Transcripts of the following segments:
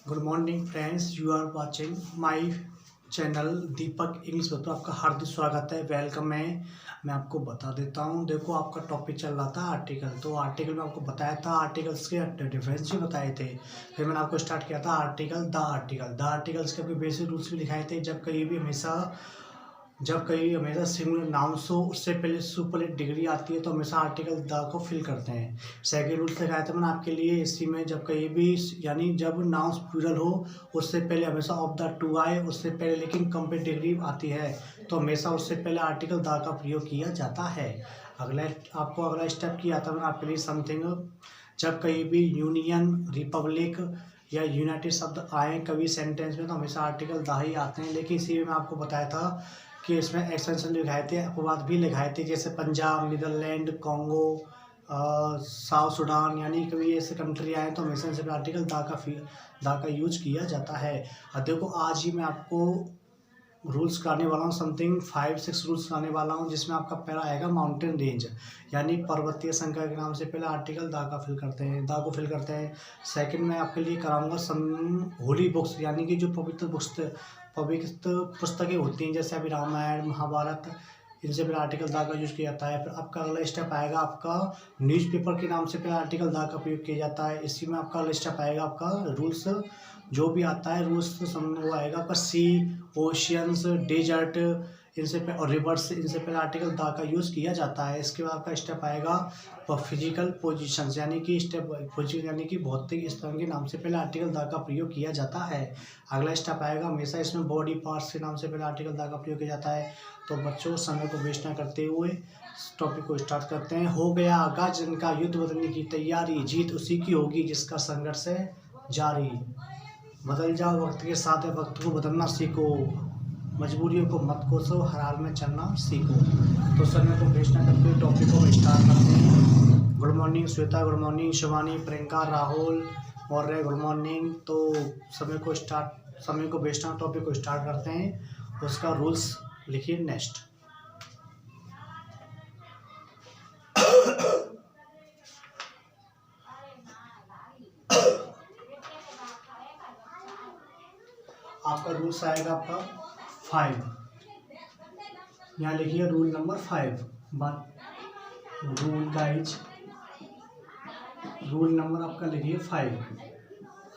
Good morning friends, you are watching my channel Deepak English. तो आपका हार्दिक स्वागत है, वेलकम है। मैं आपको बता देता हूँ। देखो, आपका टॉपिक चल रहा था आर्टिकल। तो आर्टिकल में आपको बताया था, आर्टिकल्स के डिफरेंस भी बताए थे। फिर मैंने आपको स्टार्ट किया था आर्टिकल द आर्टिकल्स के भी बेसिक रूल्स भी दिखाए थे। जब कहीं हमेशा सिंगुलर नाउन्स हो, उससे पहले सुपरलेटिव डिग्री आती है, तो हमेशा आर्टिकल द को फिल करते हैं। सेकेंड रूल दिखाया था मैंने आपके लिए इसी में, जब कहीं भी यानी जब नाउन्स प्लूरल हो, उससे पहले हमेशा ऑफ द टू आए, उससे पहले लेकिन कंप्लीट डिग्री आती है, तो हमेशा उससे पहले आर्टिकल द का प्रयोग किया जाता है। अगला स्टेप किया था मैंने आपके लिए समथिंग। जब कहीं भी यूनियन, रिपब्लिक या यूनाइटेड शब्द आए कभी सेंटेंस में, तो हमेशा आर्टिकल द ही आते हैं। लेकिन इसी में मैं आपको बताया था कि इसमें एक्सटेंशन लिखाए थे, अपवाद भी लिखाए थे, जैसे Punjab, Netherlands, Congo, South Sudan, यानी कभी ऐसे कंट्री आए तो हमेशा से आर्टिकल द का यूज किया जाता है। और देखो, आज ही मैं आपको रूल्स कराने वाला हूँ, समथिंग 5-6 रूल्स कराने वाला हूँ, जिसमें आपका पहला आएगा माउंटेन रेंज, यानी पर्वतीय संख्या के नाम से पहले आर्टिकल द को फिल करते हैं। सेकंड में आपके लिए कराऊंगा सम होली बुक्स, यानी कि जो पवित्र पुस्तकें होती हैं, जैसे अभी रामायण, महाभारत, इनसे पहले आर्टिकल द का यूज किया जाता है। फिर आपका अगला स्टेप आएगा आपका न्यूज़पेपर के नाम से पहले आर्टिकल द का प्रयोग किया जाता है। इसी में आपका अगला स्टेप आएगा आपका रूल्स, जो भी आता है रूल्स, वो आएगा आपका सी, ओशियंस, डेजर्ट, इनसे पे और रिवर्स, इनसे पहले आर्टिकल द का यूज़ किया जाता है। इसके बाद आपका स्टेप आएगा फिजिकल पोजीशंस, यानी कि भौतिक स्थान के नाम से पहले आर्टिकल द का प्रयोग किया जाता है। अगला स्टेप आएगा, हमेशा इसमें बॉडी पार्ट्स के नाम से पहले आर्टिकल द का प्रयोग किया जाता है। तो बच्चों, समय को वेस्ट न करते हुए टॉपिक को स्टार्ट करते हैं। हो गया आगाज जिनका युद्ध बदलने की तैयारी, जीत उसी की होगी जिसका संघर्ष है जारी। बदल जाओ वक्त के साथ, वक्त को बदलना सीखो, मजबूरियों को मत कोसो, हर हाल में चलना सीखो। तो समय को वेस्ट न करते हुए टॉपिक को स्टार्ट करते हैं। Good morning Shweta, good morning Shivani, Priyanka, Rahul, Maurya, good morning. तो समय को वेस्ट न, टॉपिक को स्टार्ट करते हैं। उसका रूल्स लिखिए नेक्स्ट। आपका रूल्स आएगा आपका 5, यहाँ लिखिए रूल नंबर 5। रूल नंबर आपका लिखिए 5।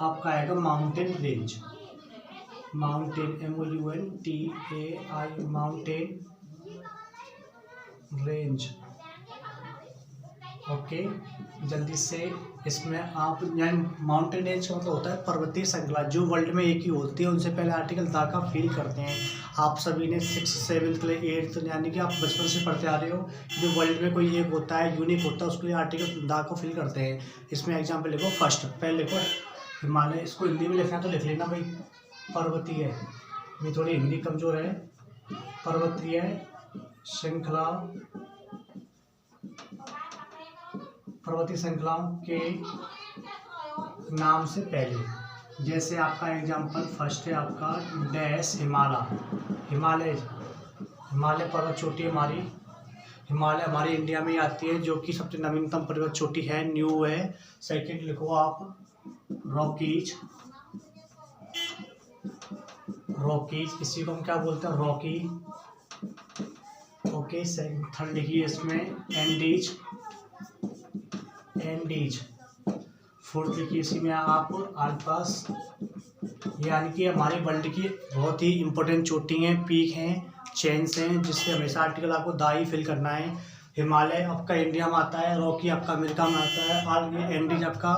आपका आएगा mountain range, mountain MOUNTAI, mountain range. Okay, जल्दी से इसमें आप, यानी माउंटेन रेंज का मतलब होता है पर्वतीय श्रृंखला, जो वर्ल्ड में एक ही होती है। उनसे पहले आर्टिकल द का फील करते हैं। आप सभी ने 6, 7 8, यानी कि आप बचपन से पढ़ते आ रहे हो, जो वर्ल्ड में कोई एक होता है, यूनिक होता है, उसके लिए आर्टिकल द को फिल करते हैं। इसमें एग्जाम्पल लिखो। फर्स्ट पहले लिखो हिमालय, इसको हिंदी में लिखना तो लिख लेना भाई, पर्वतीय, मैं थोड़ी हिंदी कमजोर है। पर्वतीय श्रृंखला, पर्वतीय श्रृंखलाओं के नाम से पहले, जैसे आपका एग्जाम्पल फर्स्ट है आपका डैश हिमालय पर्वत चोटी हिमालय हमारी इंडिया में आती है, जो कि सबसे नवीनतम पर्वत चोटी है, न्यू है। सेकंड लिखो आप रॉकीज, इसी को हम क्या बोलते हैं, रॉकी। ओके, थर्ड लिखिए इसमें एंडीज। फोर्थ लिखिए इसी में आप आल्पास, यानी कि हमारे वर्ल्ड की बहुत ही इंपॉर्टेंट चोटी हैं, पीक हैं, चेन्स हैं, जिससे हमेशा आर्टिकल आपको द ही फिल करना है। हिमालय आपका इंडिया में आता है, रॉकी आपका अमेरिका में आता है, और ये एंडीज आपका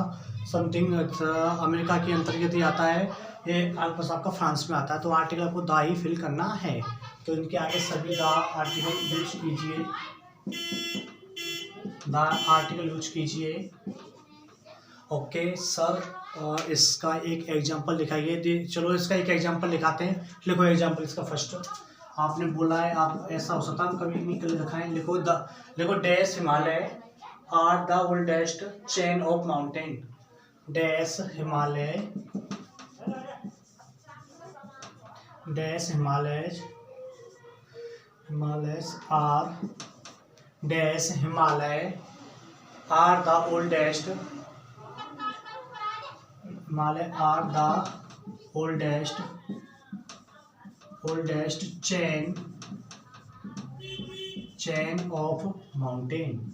समथिंग अमेरिका के अंतर्गत ही आता है। ये आल्पस आपका फ्रांस में आता है। तो आर्टिकल आपको द ही फिल करना है। तो इनके आगे सभी द आर्टिकल यूज कीजिए। ओके सर, इसका एक एग्जांपल दिखाइए। चलो इसका एक एग्जांपल दिखाते हैं। लिखो एग्जांपल इसका फर्स्ट। आपने बोला है, आप ऐसा हो सकता है कभी नहीं कर दिखाएं। लिखो dash Himalaya are the oldest chain of mountain. Dash Himalaya are dash Himalaya are the oldest chain of mountain.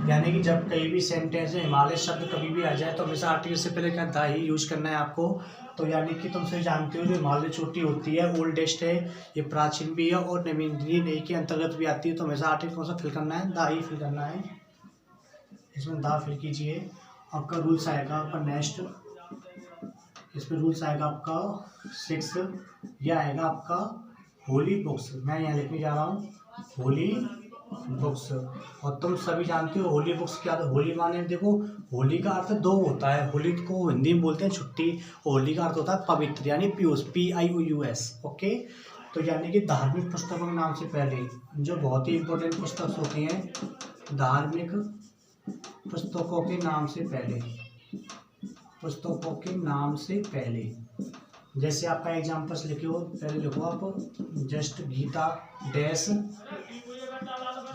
यानी कि जब कहीं भी सेंटेंस में हिमालय शब्द कभी भी आ जाए तो हमेशा आर्टिकल से पहले क्या द ही यूज करना है आपको। तो यानी कि तुम सभी जानते हो जो हिमालय चोटी होती है ओल्डेस्ट है, ये प्राचीन भी है और नई के अंतर्गत भी आती है। तो हमेशा आर्टिकल कौन सा फिल करना है? द ही फिल करना है। इसमें द फिल कीजिए। आपका रूल्स आएगा आपका नेक्स्ट, इसमें रूल्स आएगा आपका 6, यह आएगा आपका होली बुक्स। मैं यहाँ लिखने जा रहा हूँ होली बुक्स। और तुम सभी जानते हो होली बुक्स क्या होता है। होली माने देखो, होली का अर्थ 2 होता है। होली को हिंदी में बोलते हैं छुट्टी, होली का अर्थ होता है पवित्र, यानी पीयूष, PIOUS। ओके, तो यानी कि धार्मिक पुस्तकों के नाम से पहले जो बहुत ही इंपॉर्टेंट पुस्तक होती हैं, धार्मिक पुस्तकों के नाम से पहले जैसे आपका एग्जाम्पल्स लिखे हो, पहले लिखो आप just Gita dash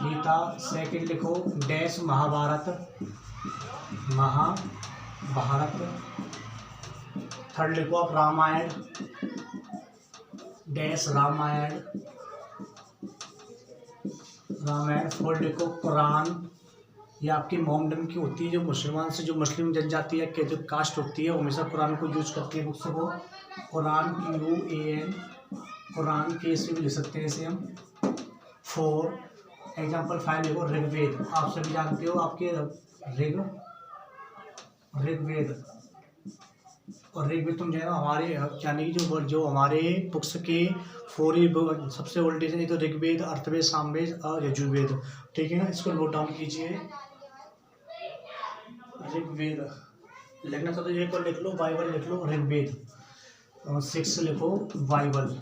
Gita, second लिखो डैश महाभारत थर्ड लिखो आप रामायण डैश रामायण फोर्थ लिखो कुरान। ये आपकी मोमडन की होती है, जो मुसलमान से जो मुस्लिम जनजाति है के जो कास्ट होती है वो हमेशा कुरान को यूज करती है बुक्स को। कुरान QUAN, कुरान के इसे भी लिख सकते हैं इसे हम। 4 एग्जाम्पल 5 लिखो ऋग्वेद। आप सभी जानते हो आपके ऋग्वेद और ऋग्वेद तुम जो हमारे यानी कि जो हमारे बुक्स के 4 सबसे ओल्डेस्ट है, तो ऋग्वेद, अर्थवेद, सामवेद और यजुर्वेद। ठीक है ना, इसको नोट डाउन कीजिए। ऋग्वेद लिखना चाहते हो एक और लिख लो, बाइबल लिख लो ऋग्वेद। 6 लिखो बाइबल,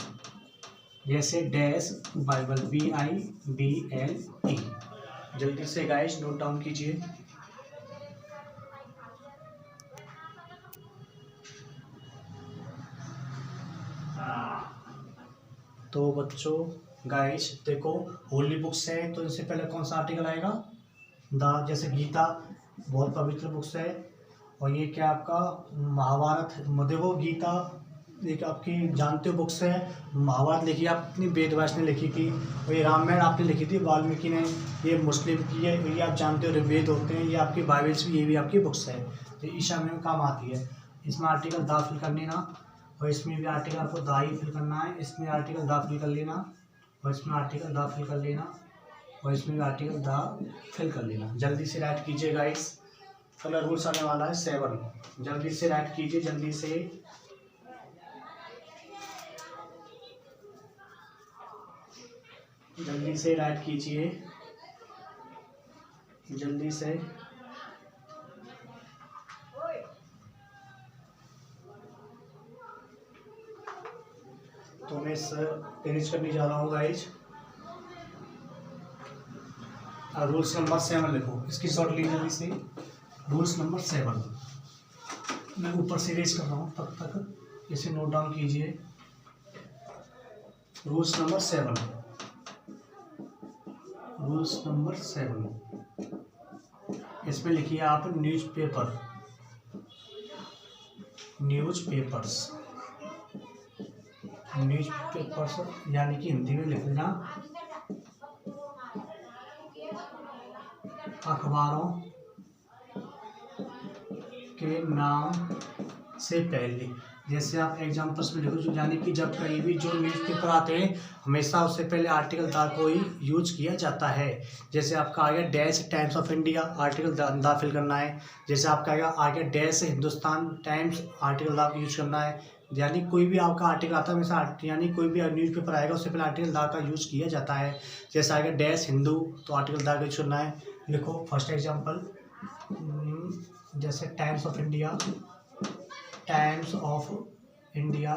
जैसे डैश बाइबल BIBLE। जल्दी से गाइस नोट डाउन कीजिए। तो बच्चों गाइस देखो, होली बुक्स है तो इससे पहले कौन सा आर्टिकल आएगा? द। जैसे गीता बहुत पवित्र बुक्स है, और ये क्या आपका महाभारत। देखो गीता एक आपकी जानते हो बुक्स है। महाभारत लिखी आपने वेद व्यास ने लिखी थी, और ये रामायण आपने लिखी थी वाल्मीकि ने। ये मुस्लिम की है, ये आप जानते हो ऋग्वेद होते हैं। ये आपकी बाइबल्स भी, ये भी आपकी बुक्स है, तो ईशा में काम आती है। इसमें आर्टिकल द फिल कर लेना, और इसमें भी आर्टिकल आपको द ही फिल करना है। इसमें आर्टिकल द फिल कर लेना, और इसमें आर्टिकल द फिल कर लेना, और इसमें भी आर्टिकल द फिल कर लेना। जल्दी से राइट कीजिए गाइस, कलर रूल्स आने वाला है 7। जल्दी से राइट कीजिए, जल्दी से राइट कीजिए, जल्दी से। तो मैं फिनिश करने जा रहा हूँ गाइज। रूल्स नंबर 7 लिखो, इसकी शॉर्ट ली जल्दी से। रूल्स नंबर 7 मैं ऊपर से रेज कर रहा हूँ, तब तक इसे नोट डाउन कीजिए। रूल्स नंबर 7, इसमें लिखिए आप न्यूज़पेपर्स, यानी कि हिंदी में लिखना अखबारों के नाम से पहले। जैसे आप एग्जाम्पल्स में लिखो, जो यानी कि जब कहीं भी जो न्यूज़पेपर आते हैं हमेशा उससे पहले आर्टिकल द को ही यूज किया जाता है। जैसे आपका आ गया dash Times of India, article the फिल करना है। जैसे आपका आ गया dash Hindustan Times, article the use करना है। यानी कोई भी आपका आर्टिकल आता है हमेशा, यानी कोई भी न्यूज़पेपर आएगा उससे पहले आर्टिकल द का यूज किया जाता है। जैसे आ गया डैश हिंदू, तो आर्टिकल द का यूज करना है। लिखो फर्स्ट एग्जांपल, जैसे times of India, times of India,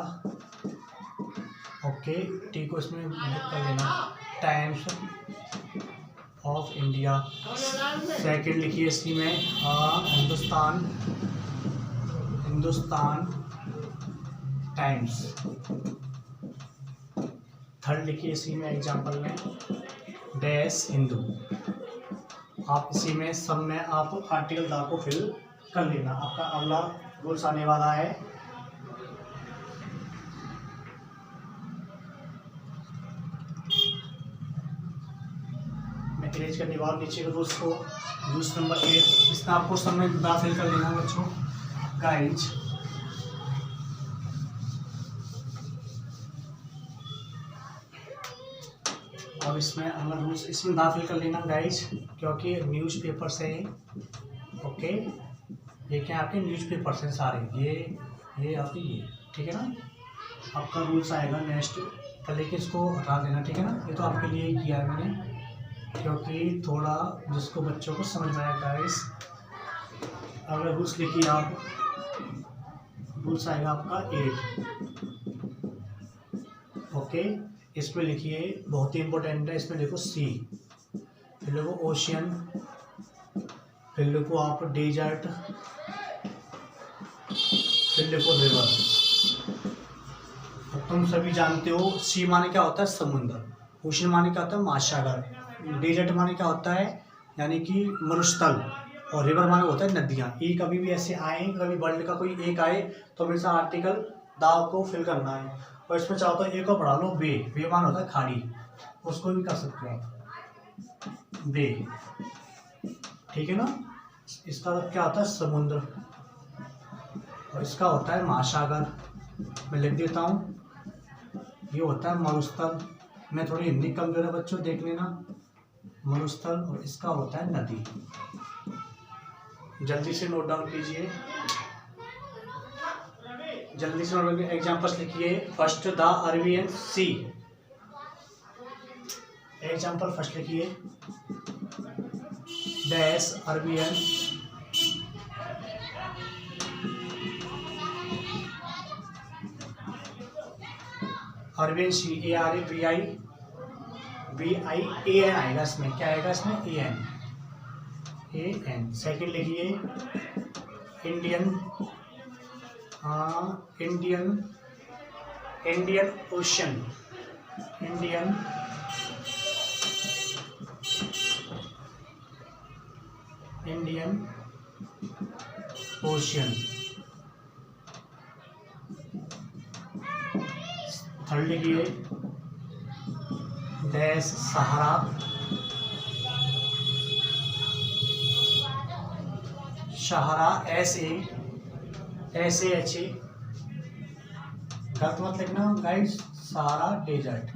okay, T को इसमें कर लेना, टाइम्स ऑफ इंडिया। सेकंड लिखिए इसी में हिंदुस्तान, हिंदुस्तान टाइम्स। थर्ड लिखिए इसी में एग्जांपल में डैश हिंदू। आप इसी में सब में आप आर्टिकल दा को फिल कर लेना। आपका अगला रूल्स आने वाला है, मैं इरेज करने वाला नीचे के रूल्स को। रूल्स नंबर 8, इसमें आपको सब में दा फिल कर लेना बच्चों गाइज। अब इसमें अगला रूल्स इसमें दाखिल कर लेना गाइज, क्योंकि न्यूज़पेपर से, ओके, ये क्या आपके न्यूज़पेपर से सारे ये आपकी ये, ठीक है ना। आपका रूल्स आएगा नेक्स्ट पर, लेकिन इसको हटा देना, ठीक है ना। ये तो आपके लिए ही किया है मैंने, क्योंकि थोड़ा जिसको बच्चों को समझ में आया गाइज। अगर रूल्स लिखिए आप, रूल्स आएगा आपका 8, ओके। इसमें लिखिए बहुत ही इंपॉर्टेंट है, इसमें लिखो सी, फिर लिखो ओशियन, फिर लिखो आप डेजर्ट, फिर लिखो रिवर। अब तुम सभी जानते हो सी माने क्या होता है समुद्र, ओशियन माने क्या होता है महासागर, डेजर्ट माने क्या होता है यानी कि मरुस्थल, और रिवर माने होता है नदियाँ। ये कभी भी ऐसे आए, कभी वर्ल्ड का कोई एक आए तो हमेशा आर्टिकल दाव को फिल करना है। और इसमें चाहो तो एक और पढ़ा लो बे मान होता है खाड़ी, उसको भी कर सकते हो बे, ठीक है ना। इसका क्या होता है समुद्र, और इसका होता है महासागर। मैं लिख देता हूँ, ये होता है मरुस्थल। मैं थोड़ी हिंदी कमजोर है बच्चों, देख लेना, मरुस्थल। और इसका होता है नदी। जल्दी से नोट डाउन कीजिए, जल्दी से नोट। एग्जांपल्स लिखिए, first the Arabian sea. Example first लिखिए, dash Arabian Arabian sea, ARABIAN आएगा इसमें, क्या आएगा इसमें AN। सेकंड लिखिए Indian ocean, Indian ocean. Third लिखिए डैश सहारा, सहारा SAHA, गलत मत लिखना guys, Sahara desert,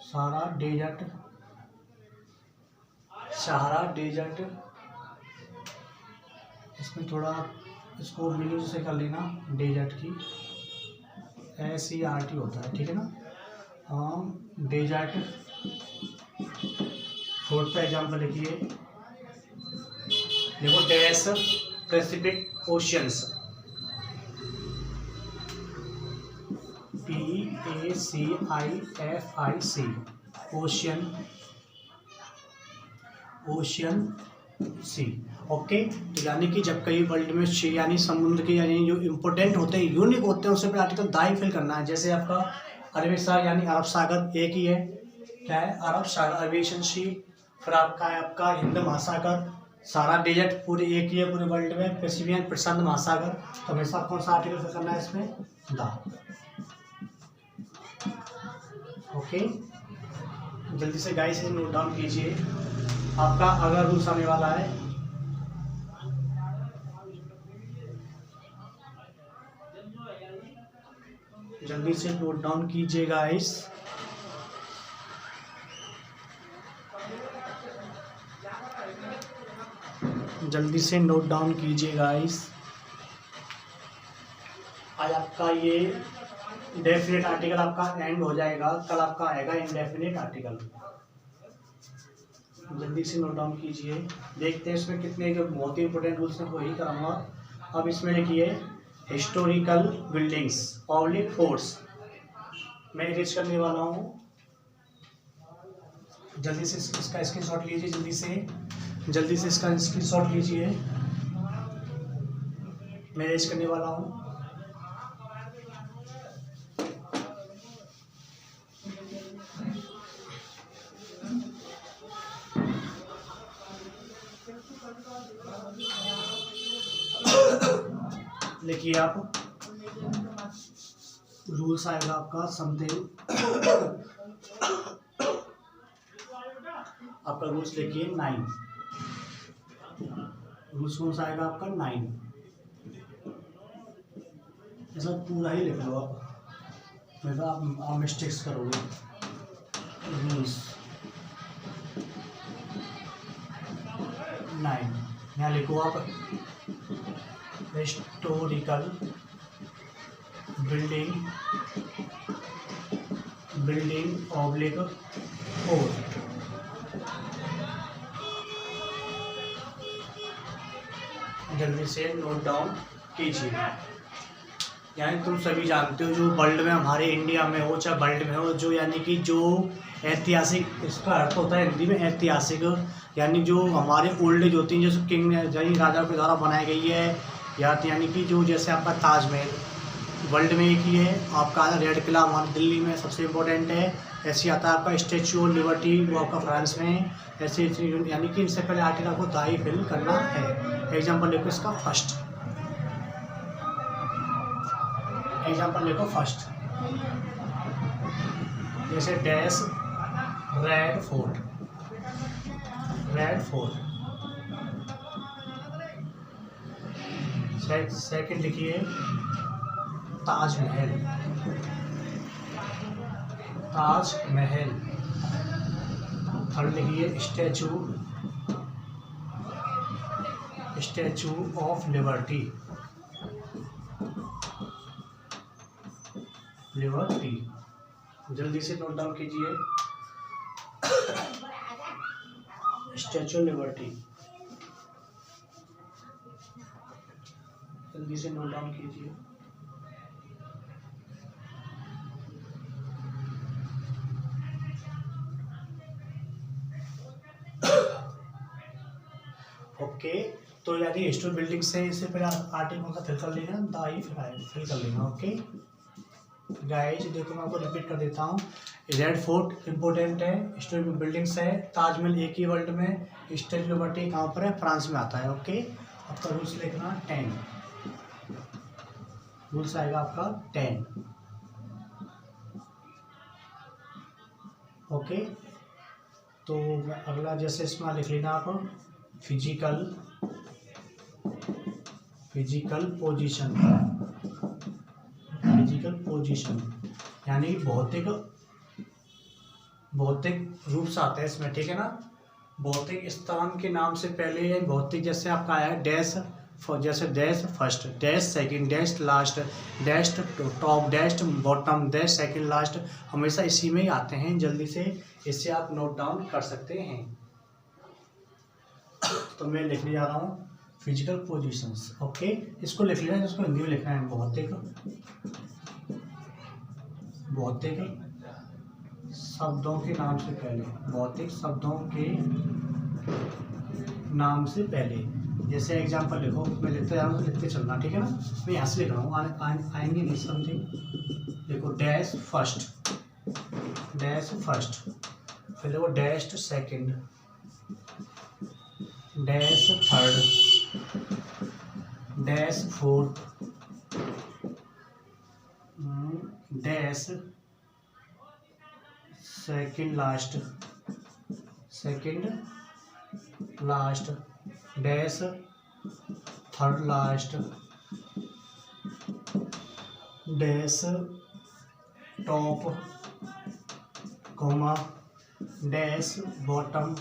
Sahara desert, Sahara desert. इसमें थोड़ा इसको मीनिंग से कर लेना, डेजर्ट की SERT होता है, ठीक है ना, डेजर्ट। फोर्थ का एग्जाम्पल लिखिए, देखो dash Pacific oceans, PACIFIC, ocean sea, okay. तो यानी कि जब कई वर्ल्ड में यानी समुद्र के यानी जो इम्पोर्टेंट होते हैं, यूनिक होते हैं, उससे पर आर्टिकल दा ही फिल करना है। जैसे आपका अरबिक सागर यानी अरब सागर एक ही है, क्या है अरब सागर, अरेबियन सी। फिर आपका है आपका हिंद महासागर, सारा डेजर्ट पूरे एक ही है पूरे वर्ल्ड में, पैसिफिक प्रशांत महासागर। तो हमेशा कौन सा आर्टिकल फिल करना है इसमें दा, ओके। जल्दी से गाइस नोट डाउन कीजिए, आपका अगला रूल्स आने वाला है, जल्दी से नोट डाउन कीजिए गाइस। जल्दी से नोट डाउन कीजिए गाइस। आज आपका ये डेफिनेट आर्टिकल आपका एंड हो जाएगा, कल आपका आएगा इनडेफिनेट आर्टिकल। जल्दी से नोट डाउन कीजिए। देखते हैं इसमें कितने जो बहुत ही इंपॉर्टेंट रूल्स हैं वही कराऊंगा। अब इसमें लिखिए हिस्टोरिकल बिल्डिंग्स ऑब्लिक फोर्ट्स। मैं इरेज करने वाला हूँ, जल्दी से इसका स्क्रीनशॉट लीजिए। जल्दी से इसका स्क्रीनशॉट लीजिए। मैं इरेज करने वाला हूँ। लिखिए आप, रूल्स आएगा आपका समथिंग आपका रूल्स लिखिए 9। रूल्स कौन सा आएगा आपका 9। ऐसा पूरा ही लिख लो आप, नहीं तो आप मिस्टेक्स करोगे। रूल्स 9 यहाँ लिखो आप, हिस्टोरिकल बिल्डिंग ऑब्लिक फोर्ट। जल्दी से नोट डाउन कीजिए। यानी तुम सभी जानते हो जो वर्ल्ड में हमारे इंडिया में हो चाहे वर्ल्ड में हो, जो यानी कि जो ऐतिहासिक, इसका अर्थ होता है हिंदी में ऐतिहासिक, यानी जो हमारे ओल्ड एज होती हैं, जैसे किंग यानी राजा के द्वारा बनाई गई है, यानी कि जो जैसे आपका ताजमहल वर्ल्ड में एक ही है, आपका रेड किला हमारे दिल्ली में सबसे इम्पोर्टेंट है। ऐसे आता है आपका स्टैचू ऑफ लिबर्टी, वो आपका फ्रांस में। ऐसे यानी कि इनसे पहले आर्टिकल को दाई फिल करना है। एग्जाम्पल लिखो इसका फर्स्ट, एग्जाम्पल लिखो फर्स्ट, जैसे dash red fort, red fort. Second लिखिए ताजमहल, ताजमहल। थर्ड लिखिए स्टैचू ऑफ लिबर्टी, लिबर्टी। जल्दी से नोट डाउन कीजिए, स्टैचू ऑफ लिबर्टी। जल्दी से नोट डाउन कीजिए। ओके, तो यानी हिस्टोरिक बिल्डिंग से इससे पहले आर्टिकल का फिल कर लेना, दाई फिल कर लेना। ओके गाइस, देखो मैं आपको रिपीट कर देता हूँ। रेड फोर्ट इंपॉर्टेंट है, हिस्टोरिक बिल्डिंग्स है। ताजमहल एक ही वर्ल्ड में, स्टैचू ऑफ लिबर्टी कहाँ पर है, फ्रांस में आता है। ओके, आपका रूल्स लिखना 10, रूल्स आएगा आपका 10। ओके, तो अगला जैसे इसमें लिख लेना आप फिजिकल पोजीशन, यानी भौतिक रूप से आता है इसमें, ठीक है ना। भौतिक स्थान के नाम से पहले भौतिक जैसे आपका आया डैश, जैसे dash first, dash second, dash last, dash top, dash bottom, dash second last, हमेशा इसी में ही आते हैं। जल्दी से इससे आप नोट डाउन कर सकते हैं। तो मैं लिखने जा रहा हूँ फिजिकल पोजीशंस। ओके, इसको लिख लेना, इसको हिंदी में लिखना है भौतिक शब्दों के नाम से पहले, भौतिक शब्दों के नाम से पहले। जैसे एग्जांपल लिखो, मैं लिखते जा रहा हूँ, लिखते चलना, ठीक है ना। मैं यहाँ से लिख रहा हूँ, आएंगे नहीं समथिंग। देखो डैश फर्स्ट, फिर देखो dash second, dash third, dash fourth, dash second last, dash third last, dash top, comma, dash bottom,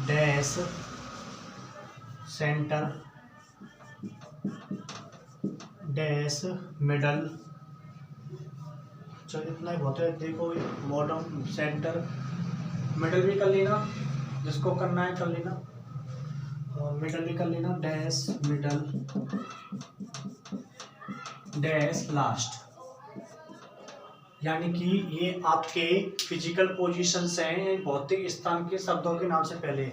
dash centre, dash middle. चलो इतना ही बहुत है। देखो बॉटम, सेंटर, मिडल भी कर लेना, जिसको करना है कर लेना, और मिडल भी कर लेना, डैश मिडल डैश लास्ट। यानी कि ये आपके फिजिकल पोजीशंस हैं, भौतिक स्थान के शब्दों के नाम से पहले,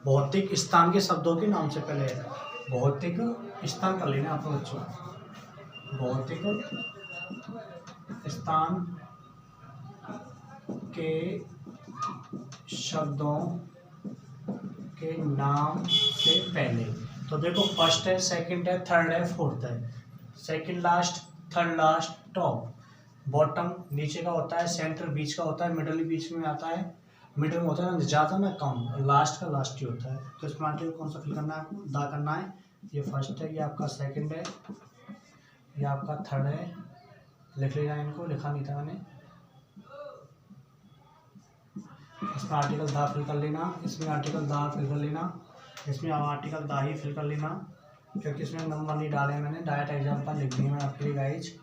भौतिक स्थान के शब्दों के नाम से पहले भौतिक स्थान कर लेना आप बच्चों, भौतिक स्थान के शब्दों के नाम से पहले। तो देखो फर्स्ट है, सेकंड है, थर्ड है, फोर्थ है, second last, third last, top, bottom नीचे का होता है, सेंटर बीच का होता है, मिडल बीच में आता है, मिडल में होता है ना ज़्यादा ना कम, लास्ट का लास्ट ही होता है। तो इसमें आर्टिकल कौन सा फिल करना है आपको, दा करना है। ये फर्स्ट है, ये आपका सेकंड है, ये आपका थर्ड है, लिख लेना इनको, लिखा नहीं था मैंने। इसमें आर्टिकल दा फिल कर लेना, इसमें आर्टिकल दा फिल कर लेना, इसमें आर्टिकल दा ही फिल कर लेना, क्योंकि इसमें नंबर नहीं डाले मैंने, डायरेक्ट एग्जाम्पल लिख दिए मैं आपके लिए गाइज।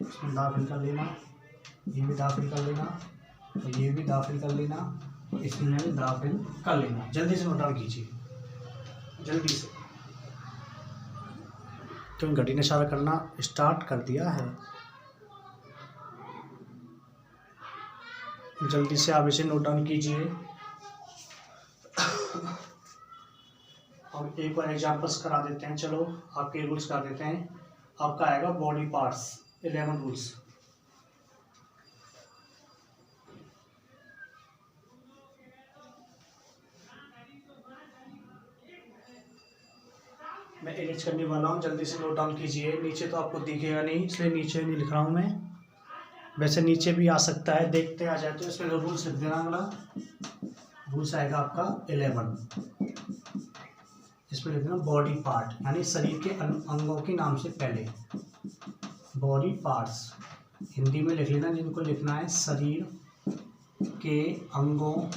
इसमें दा फिल कर लेना, ये भी दा फिल कर लेना, तो ये भी दा फिल कर लेना, इसमें भी दा फिल कर लेना। जल्दी से नोट डाउन कीजिए, जल्दी से, तो घड़ी ने इशारा करना स्टार्ट कर दिया है। जल्दी से आप इसे नोट डाउन कीजिए। हम एक बार एग्जाम्पल्स करा देते हैं, चलो आपके रूल्स कर देते हैं। आपका आएगा बॉडी पार्ट्स 11 रूल्स। मैं एडिट करने वाला हूँ, जल्दी से नोट डाउन कीजिए। नीचे तो आपको दिखेगा नहीं, इसलिए नीचे नहीं लिख रहा हूँ मैं, वैसे नीचे भी आ सकता है, देखते आ जाए। तो इसमें रूल्स लिख देना, वाला रूल्स आएगा आपका 11। इसमें लिख देना बॉडी पार्ट, यानी शरीर के अंगों के नाम से पहले बॉडी पार्ट्स, हिंदी में लिख लेना जिनको लिखना है, शरीर के अंगों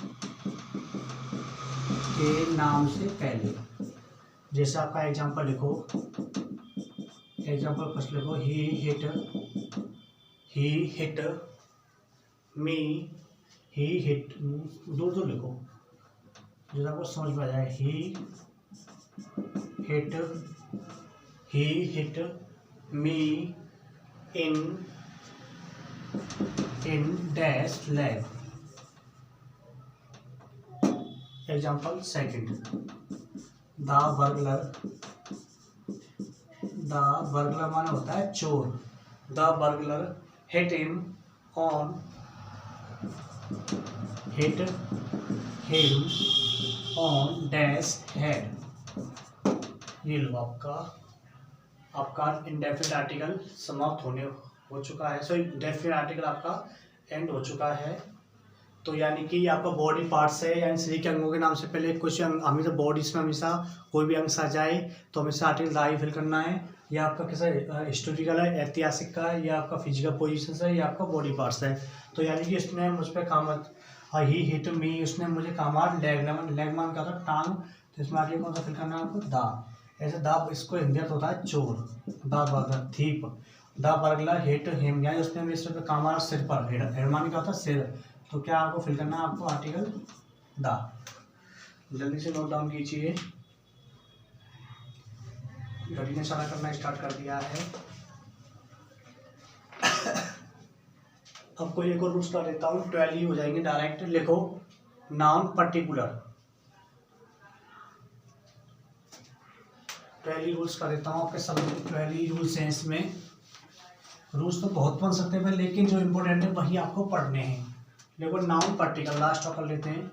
के नाम से पहले। जैसे आपका एग्जांपल लिखो, एग्जांपल फर्स्ट लिखो, ही हिट मी, ही हिट, दूर दूर लिखो जो आपको समझ में आ जाए। He hit me in dash leg. Example second, the burglar माना होता है चोर, the burglar hit him on dash head. ये लो आपका इंडेफिनिट आर्टिकल समाप्त हो चुका है, सो इंडेफिनिट आर्टिकल आपका एंड हो चुका है। तो यानी कि आपका बॉडी पार्ट्स है, यानी शरीर के अंगों के नाम से पहले कुछ अंग, हमेशा बॉडीज में हमेशा कोई भी अंग आ जाए तो हमेशा आर्टिकल दा ही फिल करना है। या आपका कैसा हिस्टोरिकल है, ऐतिहासिक का है, या आपका फिजिकल पोजीशन है, या आपका बॉडी पार्ट्स है। तो यानी कि इसने मुझ पर काम, ही हिट मी, उसने मुझे काम लेग मान का था टांग, तो इसमें आर्टिकल कौन सा फिल करना है आपको, दा। ऐसे दा इसको हिंदी अर्थ होता है चोर, the burglar thief, the burglar hit him, यानी उसने मेरे सिर पे काम मारा, सिर पर, हेड मान का था सिर, तो क्या आपको फिल करना है, आपको आर्टिकल दा। जल्दी से नोट डाउन कीजिए। घड़ी ने इशारा करना स्टार्ट कर दिया है। अब कोई एक और रूल्स कर देता हूँ, 12 ही हो जाएंगे डायरेक्ट। लिखो नाउन पर्टिकुलर, 12 रूल्स कर देता हूँ आपके सभी 12 रूल्स हैं। इसमें रूल्स तो बहुत बन सकते हैं, लेकिन जो इम्पोर्टेंट है वही आपको पढ़ने हैं। देखो नाउन पार्टिकल लास्ट कर लेते हैं,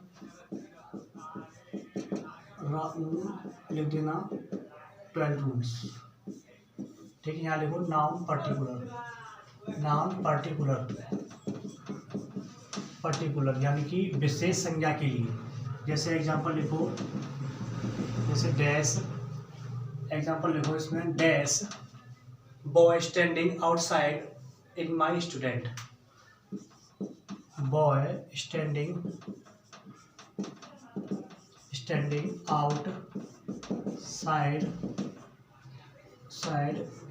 लिख देना 12 रूल्स, ठीक है। यहाँ लिखो नाउन पर्टिकुलर यानी कि विशेष संज्ञा के लिए। जैसे एग्जांपल लिखो, जैसे डैश, एग्जांपल लिखो इसमें, dash boy standing outside in my student, boy standing outside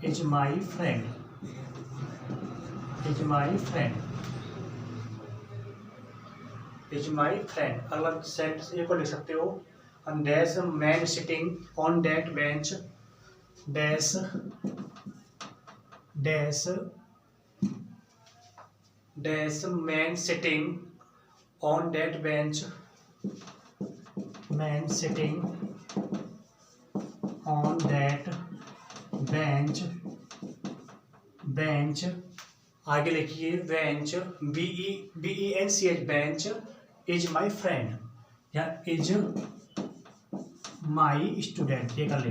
is my friend, is my friend. अगला सेंटेंस एक और लिख सकते हो, dash man sitting on that bench, dash dash dash man sitting on that bench, man sitting on that bench, bench आगे लिखिए bench, BENCH bench is my friend या is my student, ये कर लेंगे।